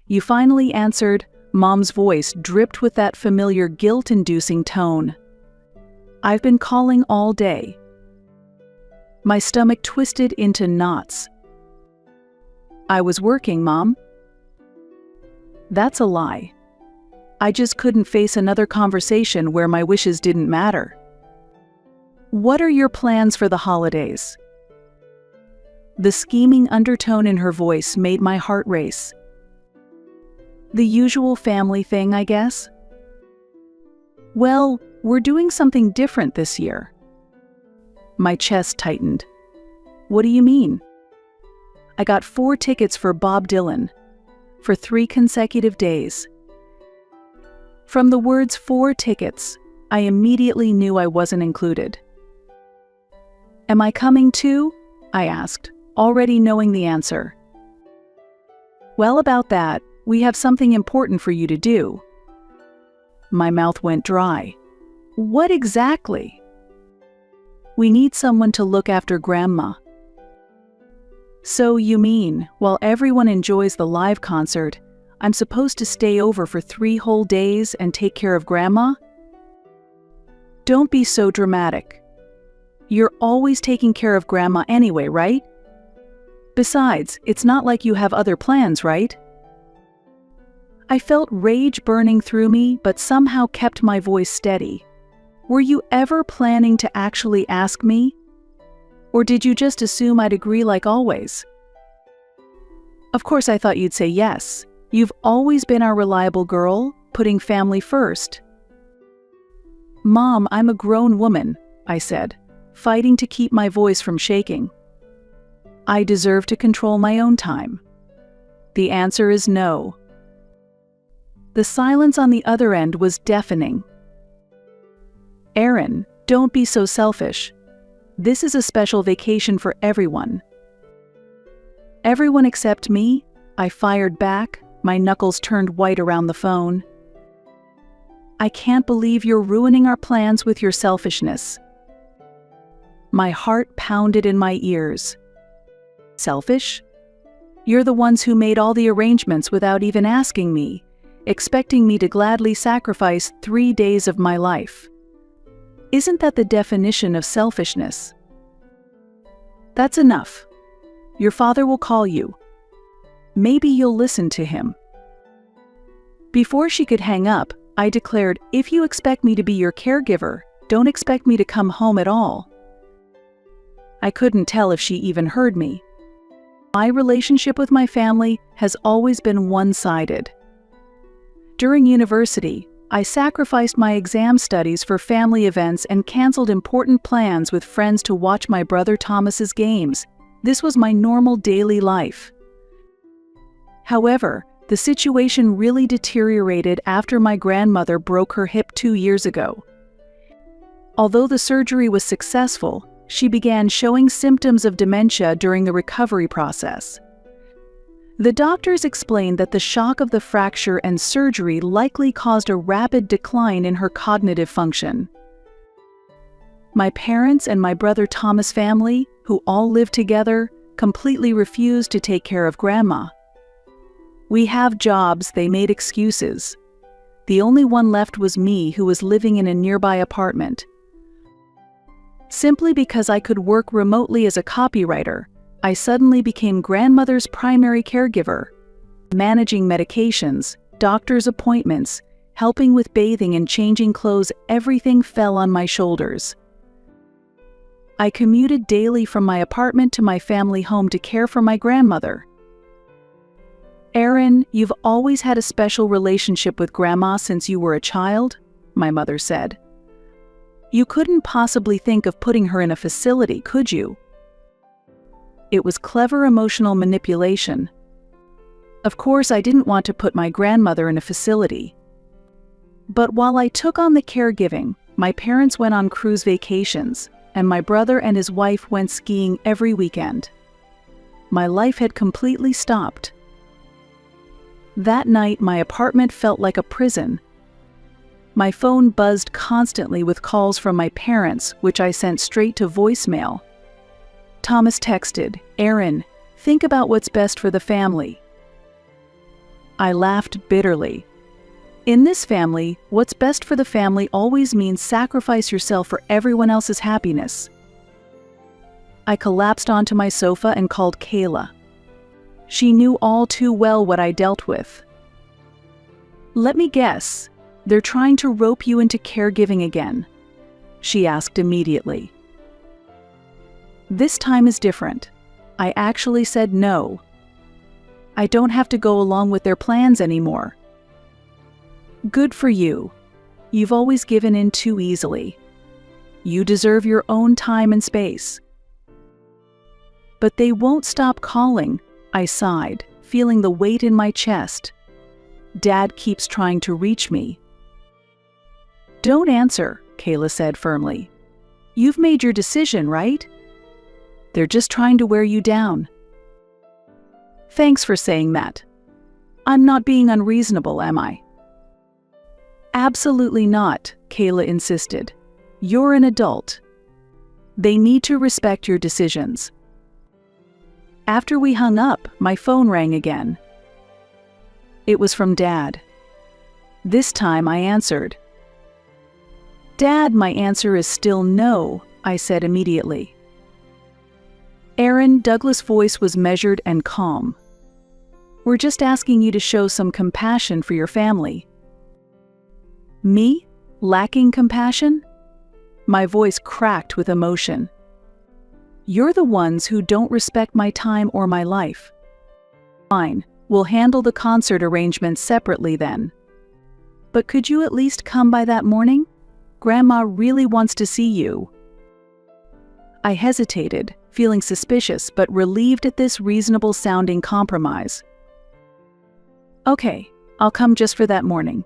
You finally answered. Mom's voice dripped with that familiar guilt-inducing tone. I've been calling all day. My stomach twisted into knots. I was working, Mom. That's a lie. I just couldn't face another conversation where my wishes didn't matter. What are your plans for the holidays? The scheming undertone in her voice made my heart race. The usual family thing, I guess? Well, we're doing something different this year. My chest tightened. What do you mean? I got 4 tickets for Bob Dylan, for 3 consecutive days. From the words 4 tickets, I immediately knew I wasn't included. Am I coming too? I asked, already knowing the answer. Well, about that, we have something important for you to do. My mouth went dry. What exactly? We need someone to look after Grandma. So you mean, while everyone enjoys the live concert, I'm supposed to stay over for 3 whole days and take care of Grandma? Don't be so dramatic. You're always taking care of Grandma anyway, right? Besides, it's not like you have other plans, right? I felt rage burning through me, but somehow kept my voice steady. Were you ever planning to actually ask me? Or did you just assume I'd agree like always? Of course I thought you'd say yes. You've always been our reliable girl, putting family first. Mom, I'm a grown woman, I said, fighting to keep my voice from shaking. I deserve to control my own time. The answer is no. The silence on the other end was deafening. Erin, don't be so selfish. This is a special vacation for everyone. Everyone except me? I fired back, my knuckles turned white around the phone. I can't believe you're ruining our plans with your selfishness. My heart pounded in my ears. Selfish? You're the ones who made all the arrangements without even asking me, expecting me to gladly sacrifice 3 days of my life. Isn't that the definition of selfishness? That's enough. Your father will call you. Maybe you'll listen to him. Before she could hang up, I declared, if you expect me to be your caregiver, don't expect me to come home at all. I couldn't tell if she even heard me. My relationship with my family has always been one-sided. During university, I sacrificed my exam studies for family events and canceled important plans with friends to watch my brother Thomas's games. This was my normal daily life. However, the situation really deteriorated after my grandmother broke her hip 2 years ago. Although the surgery was successful, she began showing symptoms of dementia during the recovery process. The doctors explained that the shock of the fracture and surgery likely caused a rapid decline in her cognitive function. My parents and my brother Thomas' family, who all lived together, completely refused to take care of Grandma. We have jobs, they made excuses. The only one left was me, who was living in a nearby apartment. Simply because I could work remotely as a copywriter, I suddenly became Grandmother's primary caregiver, managing medications, doctor's appointments, helping with bathing and changing clothes. Everything fell on my shoulders. I commuted daily from my apartment to my family home to care for my grandmother. Erin, you've always had a special relationship with Grandma since you were a child, my mother said. You couldn't possibly think of putting her in a facility, could you? It was clever emotional manipulation. Of course, I didn't want to put my grandmother in a facility. But while I took on the caregiving, my parents went on cruise vacations, and my brother and his wife went skiing every weekend. My life had completely stopped. That night, my apartment felt like a prison. My phone buzzed constantly with calls from my parents, which I sent straight to voicemail. Thomas texted, "Erin, think about what's best for the family." I laughed bitterly. In this family, what's best for the family always means sacrifice yourself for everyone else's happiness. I collapsed onto my sofa and called Kayla. She knew all too well what I dealt with. "Let me guess, they're trying to rope you into caregiving again?" she asked immediately. This time is different. I actually said no. I don't have to go along with their plans anymore. Good for you. You've always given in too easily. You deserve your own time and space. But they won't stop calling, I sighed, feeling the weight in my chest. Dad keeps trying to reach me. Don't answer, Kayla said firmly. You've made your decision, right? They're just trying to wear you down. Thanks for saying that. I'm not being unreasonable, am I? Absolutely not, Kayla insisted. You're an adult. They need to respect your decisions. After we hung up, my phone rang again. It was from Dad. This time I answered. Dad, my answer is still no, I said immediately. Aaron, Douglas' voice was measured and calm. We're just asking you to show some compassion for your family. Me? Lacking compassion? My voice cracked with emotion. You're the ones who don't respect my time or my life. Fine, we'll handle the concert arrangements separately then. But could you at least come by that morning? Grandma really wants to see you. I hesitated, feeling suspicious but relieved at this reasonable-sounding compromise. Okay, I'll come just for that morning.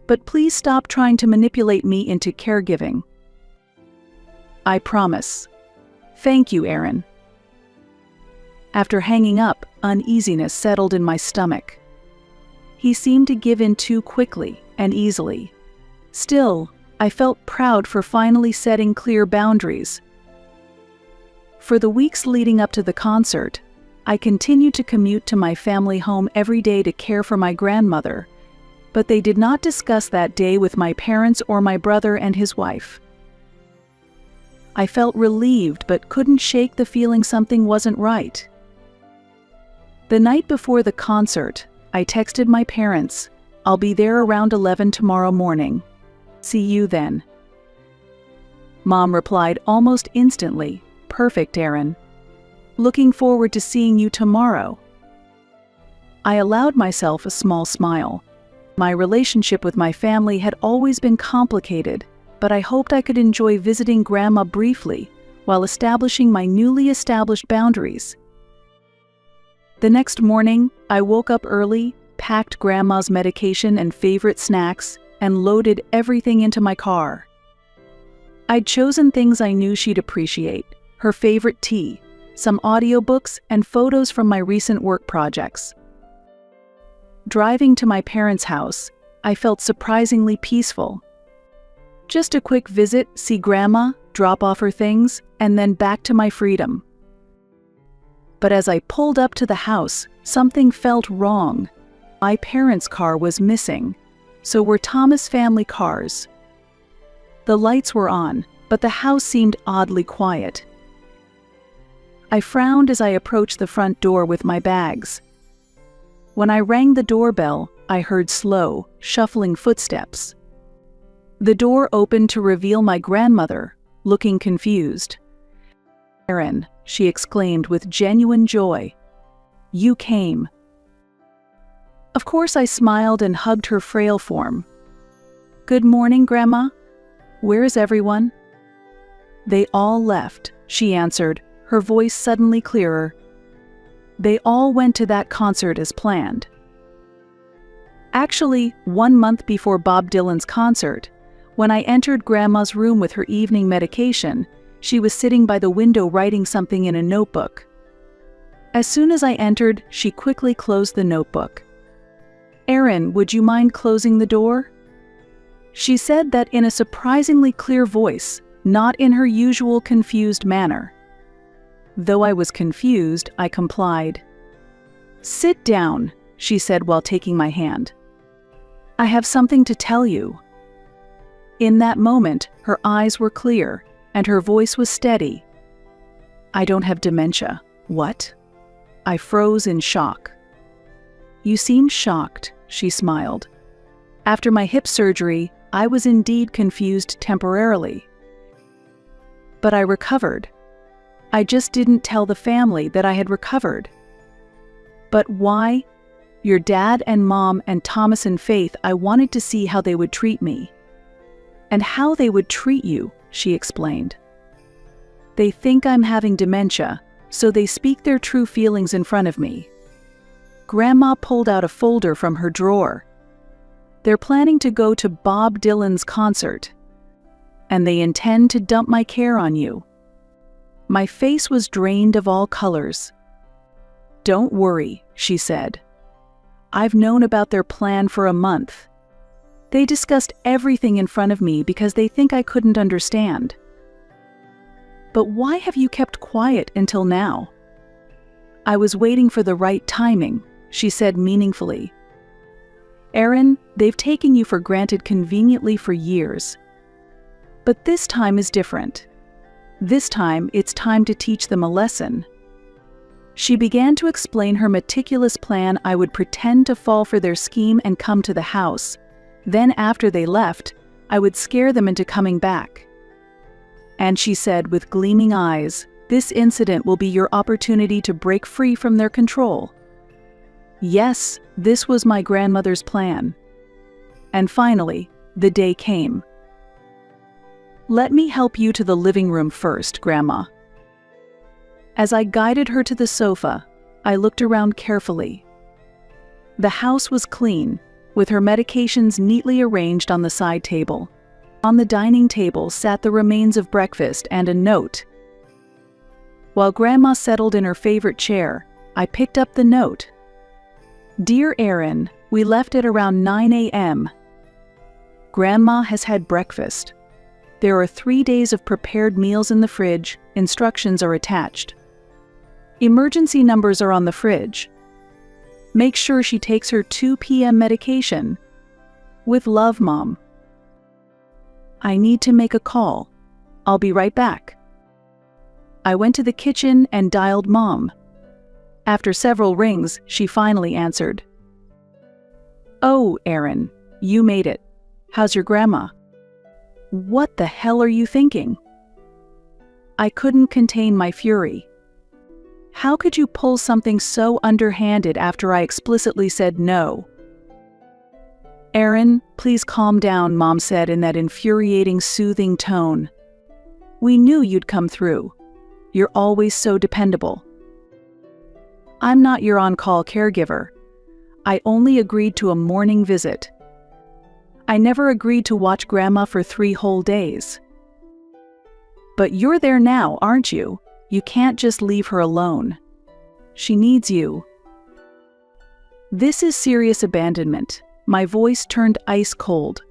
But please stop trying to manipulate me into caregiving. I promise. Thank you, Aaron. After hanging up, uneasiness settled in my stomach. He seemed to give in too quickly and easily. Still, I felt proud for finally setting clear boundaries. For the weeks leading up to the concert, I continued to commute to my family home every day to care for my grandmother, but they did not discuss that day with my parents or my brother and his wife. I felt relieved but couldn't shake the feeling something wasn't right. The night before the concert, I texted my parents, "I'll be there around 11 tomorrow morning. See you then." Mom replied almost instantly, "Perfect, Aaron. Looking forward to seeing you tomorrow." I allowed myself a small smile. My relationship with my family had always been complicated, but I hoped I could enjoy visiting Grandma briefly while establishing my newly established boundaries. The next morning, I woke up early, packed Grandma's medication and favorite snacks, and loaded everything into my car. I'd chosen things I knew she'd appreciate: her favorite tea, some audiobooks, and photos from my recent work projects. Driving to my parents' house, I felt surprisingly peaceful. Just a quick visit, see Grandma, drop off her things, and then back to my freedom. But as I pulled up to the house, something felt wrong. My parents' car was missing. So were Thomas' family cars. The lights were on, but the house seemed oddly quiet. I frowned as I approached the front door with my bags. When I rang the doorbell, I heard slow, shuffling footsteps. The door opened to reveal my grandmother, looking confused. "Aaron," she exclaimed with genuine joy. "You came." Of course, I smiled and hugged her frail form. "Good morning, Grandma. Where is everyone?" "They all left," she answered, her voice suddenly clearer. "They all went to that concert as planned." Actually, 1 month before Bob Dylan's concert, when I entered Grandma's room with her evening medication, she was sitting by the window writing something in a notebook. As soon as I entered, she quickly closed the notebook. "Aaron, would you mind closing the door?" She said that in a surprisingly clear voice, not in her usual confused manner. Though I was confused, I complied. "Sit down," she said while taking my hand. "I have something to tell you." In that moment, her eyes were clear, and her voice was steady. "I don't have dementia." "What?" I froze in shock. "You seem shocked," she smiled. "After my hip surgery, I was indeed confused temporarily. But I recovered. I just didn't tell the family that I had recovered." "But why?" "Your dad and mom and Thomas and Faith, I wanted to see how they would treat me." "And how they would treat you," she explained. "They think I'm having dementia, so they speak their true feelings in front of me." Grandma pulled out a folder from her drawer. "They're planning to go to Bob Dylan's concert, and they intend to dump my care on you." My face was drained of all colors. "Don't worry," she said. "I've known about their plan for a month. They discussed everything in front of me because they think I couldn't understand." "But why have you kept quiet until now?" "I was waiting for the right timing," she said meaningfully. "Erin, they've taken you for granted conveniently for years. But this time is different. This time, it's time to teach them a lesson." She began to explain her meticulous plan. I would pretend to fall for their scheme and come to the house. Then after they left, I would scare them into coming back. And she said with gleaming eyes, "This incident will be your opportunity to break free from their control." Yes, this was my grandmother's plan. And finally, the day came. "Let me help you to the living room first, Grandma." As I guided her to the sofa, I looked around carefully. The house was clean, with her medications neatly arranged on the side table. On the dining table sat the remains of breakfast and a note. While Grandma settled in her favorite chair, I picked up the note. "Dear Erin, we left at around 9 a.m. Grandma has had breakfast. There are 3 days of prepared meals in the fridge. Instructions are attached. Emergency numbers are on the fridge. Make sure she takes her 2 p.m. medication. With love, Mom." "I need to make a call. I'll be right back." I went to the kitchen and dialed Mom. After several rings, she finally answered. "Oh, Erin, you made it. How's your grandma?" "What the hell are you thinking?" I couldn't contain my fury. How could you pull something so underhanded after I explicitly said no? "Erin, please calm down," Mom said in that infuriating, soothing tone. "We knew you'd come through. You're always so dependable." "I'm not your on-call caregiver. I only agreed to a morning visit. I never agreed to watch Grandma for 3 whole days." "But you're there now, aren't you? You can't just leave her alone. She needs you." This is serious abandonment. My voice turned ice cold.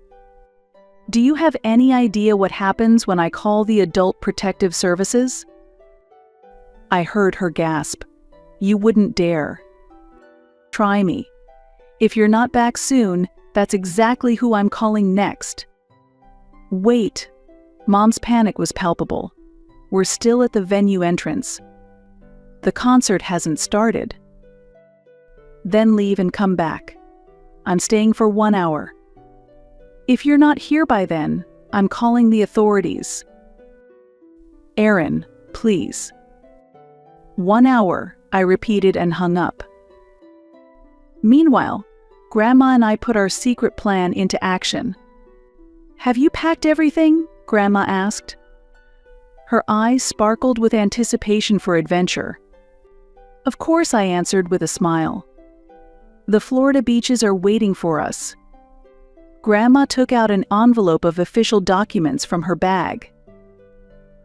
"Do you have any idea what happens when I call the Adult Protective Services?" I heard her gasp. "You wouldn't dare." "Try me. If you're not back soon, that's exactly who I'm calling next." "Wait." Mom's panic was palpable. "We're still at the venue entrance. The concert hasn't started." "Then leave and come back. I'm staying for 1 hour. If you're not here by then, I'm calling the authorities." "Erin, please." 1 hour, I repeated and hung up. Meanwhile, Grandma and I put our secret plan into action. "Have you packed everything?" Grandma asked. Her eyes sparkled with anticipation for adventure. "Of course," I answered with a smile. "The Florida beaches are waiting for us." Grandma took out an envelope of official documents from her bag.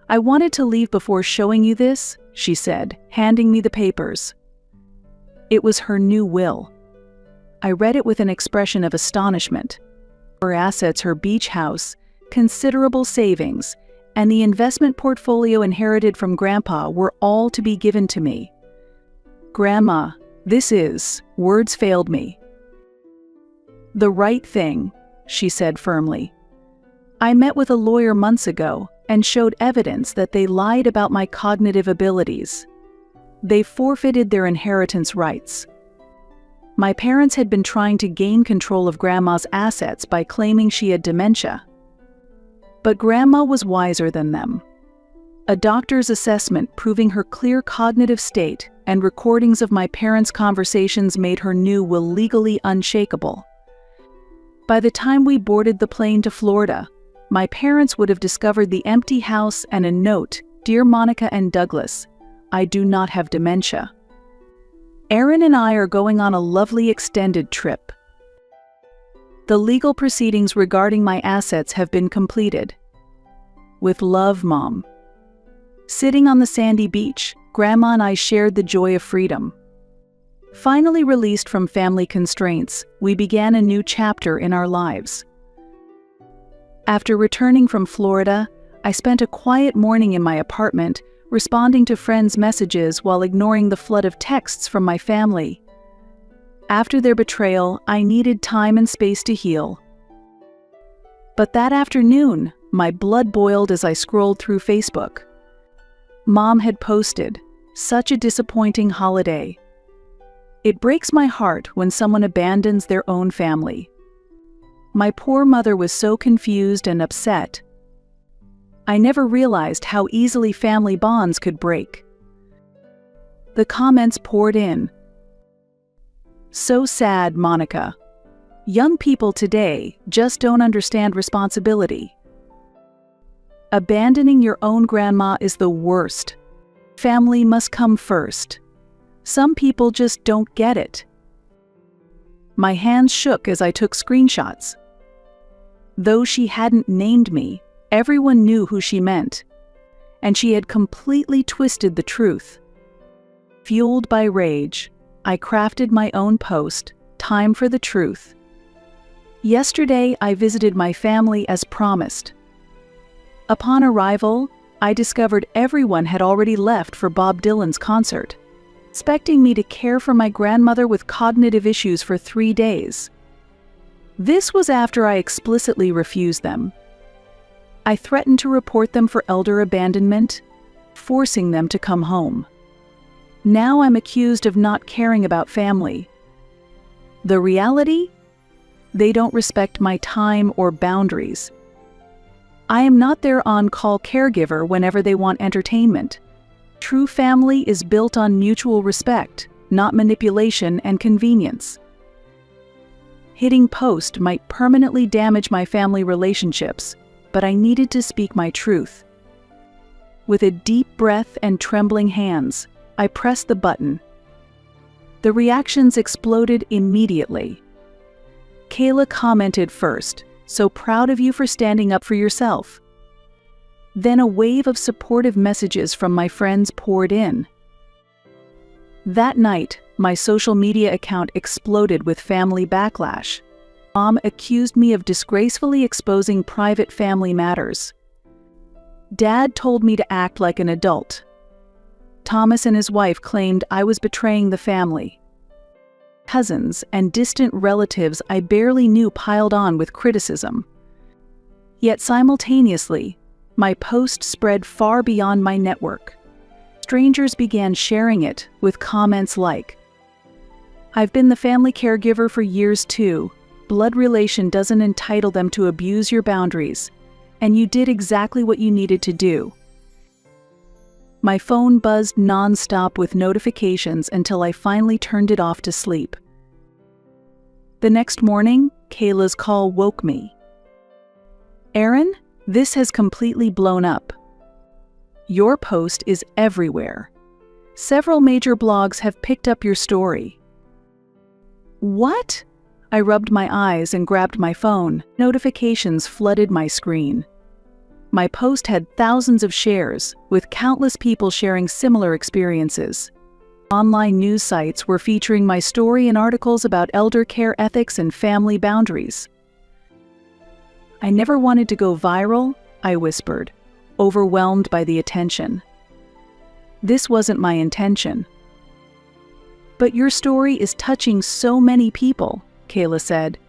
"I wanted to leave before showing you this," she said, handing me the papers. It was her new will. I read it with an expression of astonishment. Her assets, her beach house, considerable savings, and the investment portfolio inherited from Grandpa were all to be given to me. "Grandma," Words failed me. The right thing, she said firmly. I met with a lawyer months ago and showed evidence that they lied about my cognitive abilities. They forfeited their inheritance rights. My parents had been trying to gain control of Grandma's assets by claiming she had dementia. But Grandma was wiser than them. A doctor's assessment proving her clear cognitive state and recordings of my parents' conversations made her new will legally unshakable. By the time we boarded the plane to Florida, my parents would have discovered the empty house and a note, "Dear Monica and Douglas, I do not have dementia. Aaron and I are going on a lovely extended trip. The legal proceedings regarding my assets have been completed. With love, Mom." Sitting on the sandy beach, Grandma and I shared the joy of freedom. Finally released from family constraints, we began a new chapter in our lives. After returning from Florida, I spent a quiet morning in my apartment, responding to friends' messages while ignoring the flood of texts from my family. After their betrayal, I needed time and space to heal. But that afternoon, my blood boiled as I scrolled through Facebook. Mom had posted, "Such a disappointing holiday." It breaks my heart when someone abandons their own family. My poor mother was so confused and upset. I never realized how easily family bonds could break. The comments poured in. "So sad, Monica. Young people today just don't understand responsibility. Abandoning your own grandma is the worst. Family must come first. Some people just don't get it." My hands shook as I took screenshots. Though she hadn't named me, everyone knew who she meant, and she had completely twisted the truth. Fueled by rage, I crafted my own post, "Time for the Truth." Yesterday, I visited my family as promised. Upon arrival, I discovered everyone had already left for Bob Dylan's concert, expecting me to care for my grandmother with cognitive issues for 3 days. This was after I explicitly refused them. I threatened to report them for elder abandonment, forcing them to come home. Now I'm accused of not caring about family. The reality? They don't respect my time or boundaries. I am not their on-call caregiver whenever they want entertainment. True family is built on mutual respect, not manipulation and convenience. Hitting post might permanently damage my family relationships, but I needed to speak my truth. With a deep breath and trembling hands, I pressed the button. The reactions exploded immediately. Kayla commented first, "So proud of you for standing up for yourself." Then a wave of supportive messages from my friends poured in. That night, my social media account exploded with family backlash. Mom accused me of disgracefully exposing private family matters. Dad told me to act like an adult. Thomas and his wife claimed I was betraying the family. Cousins and distant relatives I barely knew piled on with criticism. Yet simultaneously, my post spread far beyond my network. Strangers began sharing it with comments like, "I've been the family caregiver for years too. Blood relation doesn't entitle them to abuse your boundaries, and you did exactly what you needed to do." My phone buzzed non-stop with notifications until I finally turned it off to sleep. The next morning, Kayla's call woke me. "Aaron, this has completely blown up. Your post is everywhere. Several major blogs have picked up your story." "What?" I rubbed my eyes and grabbed my phone. Notifications flooded my screen. My post had thousands of shares, with countless people sharing similar experiences. Online news sites were featuring my story in articles about elder care ethics and family boundaries. "I never wanted to go viral," I whispered, overwhelmed by the attention. "This wasn't my intention." But your story is touching so many people, Kayla said.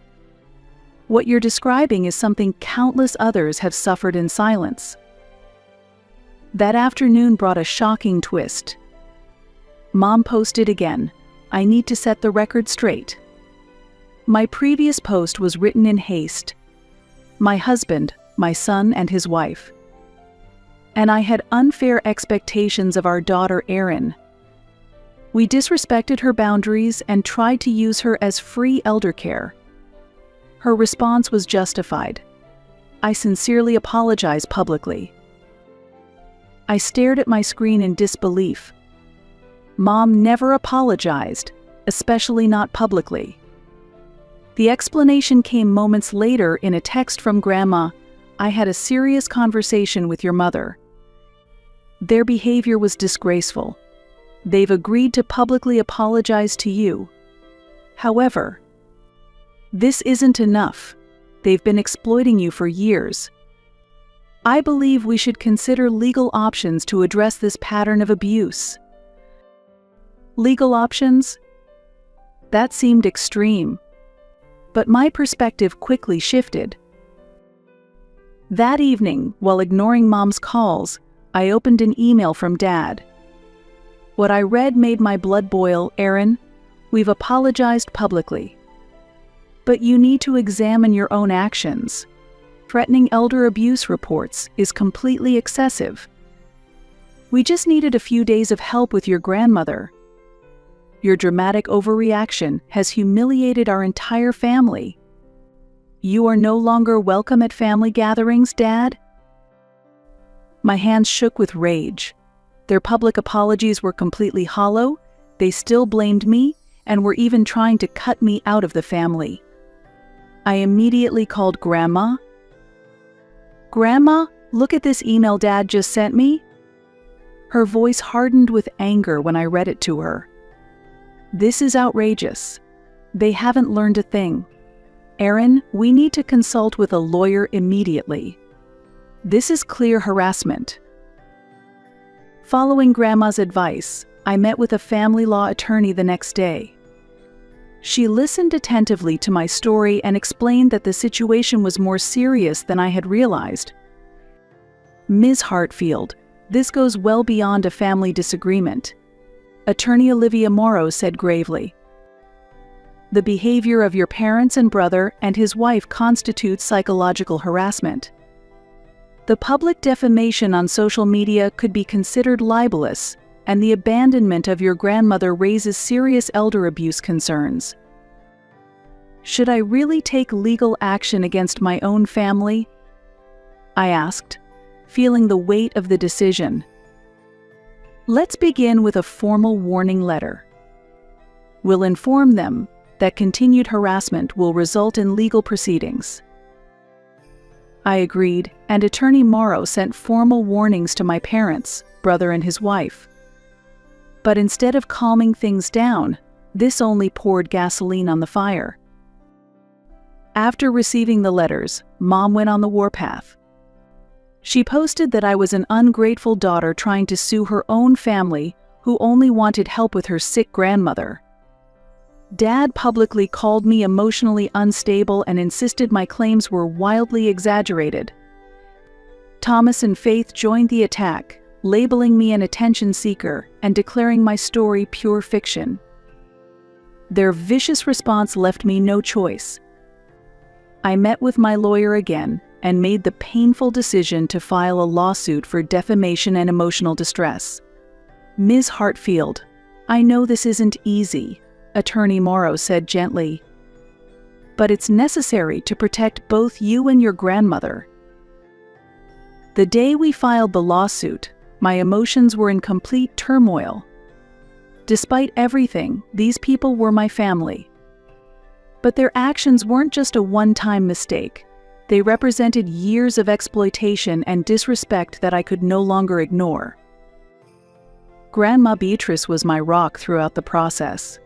What you're describing is something countless others have suffered in silence. That afternoon brought a shocking twist. Mom posted again, "I need to set the record straight." My previous post was written in haste. My husband, my son, and his wife. And I had unfair expectations of our daughter Erin. We disrespected her boundaries and tried to use her as free elder care. Her response was justified. I sincerely apologize publicly. I stared at my screen in disbelief. Mom never apologized, especially not publicly. The explanation came moments later in a text from Grandma. "I had a serious conversation with your mother. Their behavior was disgraceful. They've agreed to publicly apologize to you. However, this isn't enough. They've been exploiting you for years. I believe we should consider legal options to address this pattern of abuse." Legal options? That seemed extreme. But my perspective quickly shifted. That evening, while ignoring Mom's calls, I opened an email from Dad. What I read made my blood boil. "Erin, we've apologized publicly. But you need to examine your own actions. Threatening elder abuse reports is completely excessive. We just needed a few days of help with your grandmother. Your dramatic overreaction has humiliated our entire family. You are no longer welcome at family gatherings, Dad." My hands shook with rage. Their public apologies were completely hollow. They still blamed me and were even trying to cut me out of the family. I immediately called Grandma. "Grandma, look at this email Dad just sent me." Her voice hardened with anger when I read it to her. "This is outrageous. They haven't learned a thing. Erin, we need to consult with a lawyer immediately. This is clear harassment." Following Grandma's advice, I met with a family law attorney the next day. She listened attentively to my story and explained that the situation was more serious than I had realized. "Ms. Hartfield, this goes well beyond a family disagreement," Attorney Olivia Morrow said gravely. "The behavior of your parents and brother and his wife constitutes psychological harassment. The public defamation on social media could be considered libelous, and the abandonment of your grandmother raises serious elder abuse concerns. Should I really take legal action against my own family?" I asked, feeling the weight of the decision. "Let's begin with a formal warning letter. We'll inform them that continued harassment will result in legal proceedings." I agreed, and Attorney Morrow sent formal warnings to my parents, brother and his wife. But instead of calming things down, this only poured gasoline on the fire. After receiving the letters, Mom went on the warpath. She posted that I was an ungrateful daughter trying to sue her own family who only wanted help with her sick grandmother. Dad publicly called me emotionally unstable and insisted my claims were wildly exaggerated. Thomas and Faith joined the attack, labeling me an attention seeker and declaring my story pure fiction. Their vicious response left me no choice. I met with my lawyer again and made the painful decision to file a lawsuit for defamation and emotional distress. "Ms. Hartfield, I know this isn't easy," Attorney Morrow said gently, "but it's necessary to protect both you and your grandmother." The day we filed the lawsuit, my emotions were in complete turmoil. Despite everything, these people were my family. But their actions weren't just a one-time mistake. They represented years of exploitation and disrespect that I could no longer ignore. Grandma Beatrice was my rock throughout the process.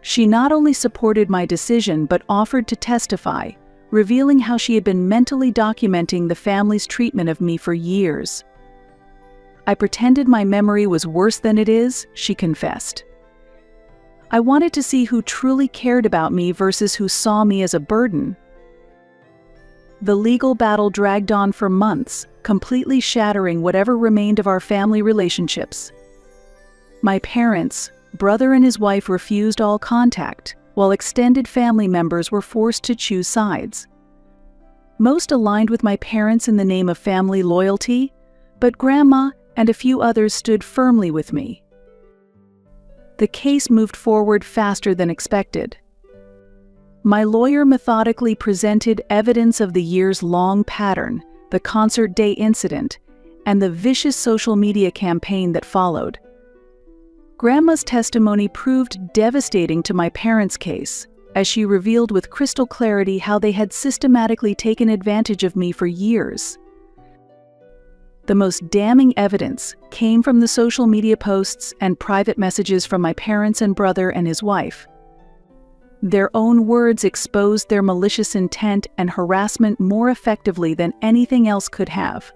She not only supported my decision but offered to testify, revealing how she had been mentally documenting the family's treatment of me for years. "I pretended my memory was worse than it is," she confessed. I wanted to see who truly cared about me versus who saw me as a burden. The legal battle dragged on for months, completely shattering whatever remained of our family relationships. My parents, brother and his wife, refused all contact, while extended family members were forced to choose sides. Most aligned with my parents in the name of family loyalty, but Grandma and a few others stood firmly with me. The case moved forward faster than expected. My lawyer methodically presented evidence of the years-long pattern, the concert day incident, and the vicious social media campaign that followed. Grandma's testimony proved devastating to my parents' case, as she revealed with crystal clarity how they had systematically taken advantage of me for years. The most damning evidence came from the social media posts and private messages from my parents and brother and his wife. Their own words exposed their malicious intent and harassment more effectively than anything else could have.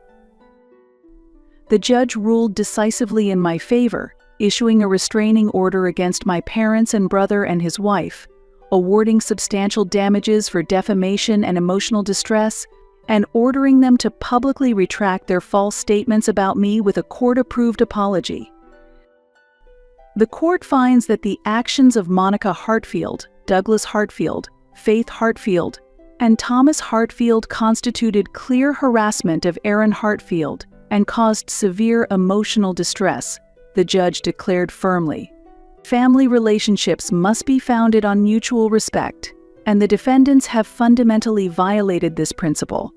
The judge ruled decisively in my favor, issuing a restraining order against my parents and brother and his wife, awarding substantial damages for defamation and emotional distress, and ordering them to publicly retract their false statements about me with a court-approved apology. The court finds that the actions of Monica Hartfield, Douglas Hartfield, Faith Hartfield, and Thomas Hartfield constituted clear harassment of Aaron Hartfield and caused severe emotional distress, the judge declared firmly. Family relationships must be founded on mutual respect, and the defendants have fundamentally violated this principle.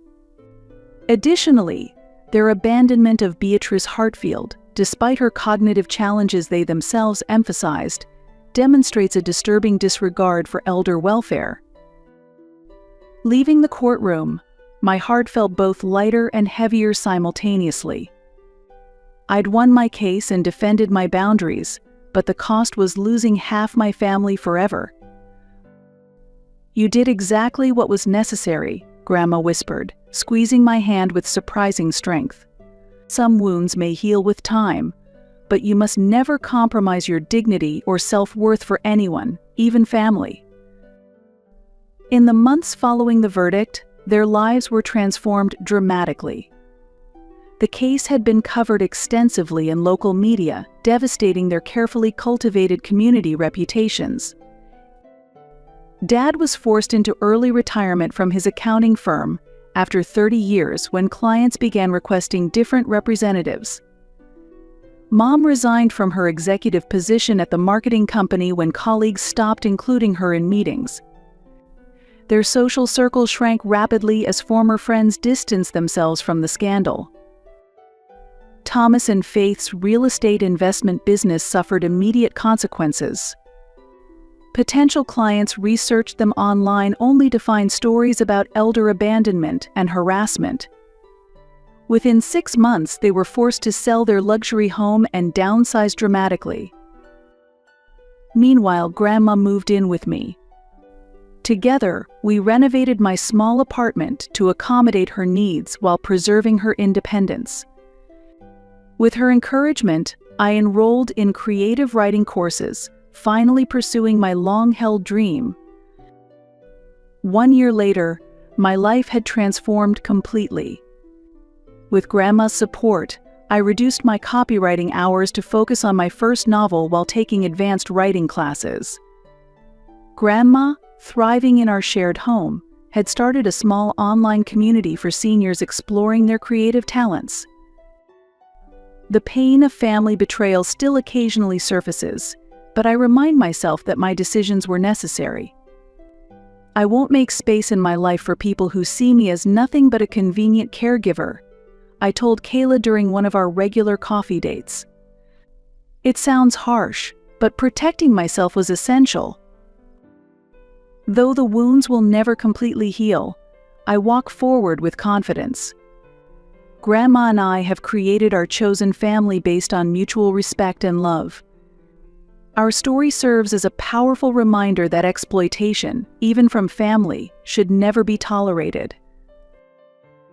Additionally, their abandonment of Beatrice Hartfield, despite her cognitive challenges they themselves emphasized, demonstrates a disturbing disregard for elder welfare. Leaving the courtroom, my heart felt both lighter and heavier simultaneously. I'd won my case and defended my boundaries, but the cost was losing half my family forever. "You did exactly what was necessary," Grandma whispered, squeezing my hand with surprising strength. "Some wounds may heal with time, but you must never compromise your dignity or self-worth for anyone, even family." In the months following the verdict, their lives were transformed dramatically. The case had been covered extensively in local media, devastating their carefully cultivated community reputations. Dad was forced into early retirement from his accounting firm after 30 years when clients began requesting different representatives. Mom resigned from her executive position at the marketing company when colleagues stopped including her in meetings. Their social circle shrank rapidly as former friends distanced themselves from the scandal. Thomas and Faith's real estate investment business suffered immediate consequences. Potential clients researched them online only to find stories about elder abandonment and harassment. Within 6 months, they were forced to sell their luxury home and downsize dramatically. Meanwhile, Grandma moved in with me. Together, we renovated my small apartment to accommodate her needs while preserving her independence. With her encouragement, I enrolled in creative writing courses, finally pursuing my long-held dream. 1 year later, my life had transformed completely. With Grandma's support, I reduced my copywriting hours to focus on my first novel while taking advanced writing classes. Grandma, thriving in our shared home, had started a small online community for seniors exploring their creative talents. The pain of family betrayal still occasionally surfaces, but I remind myself that my decisions were necessary. I won't make space in my life for people who see me as nothing but a convenient caregiver, I told Kayla during one of our regular coffee dates. It sounds harsh, but protecting myself was essential. Though the wounds will never completely heal, I walk forward with confidence. Grandma and I have created our chosen family based on mutual respect and love. Our story serves as a powerful reminder that exploitation, even from family, should never be tolerated.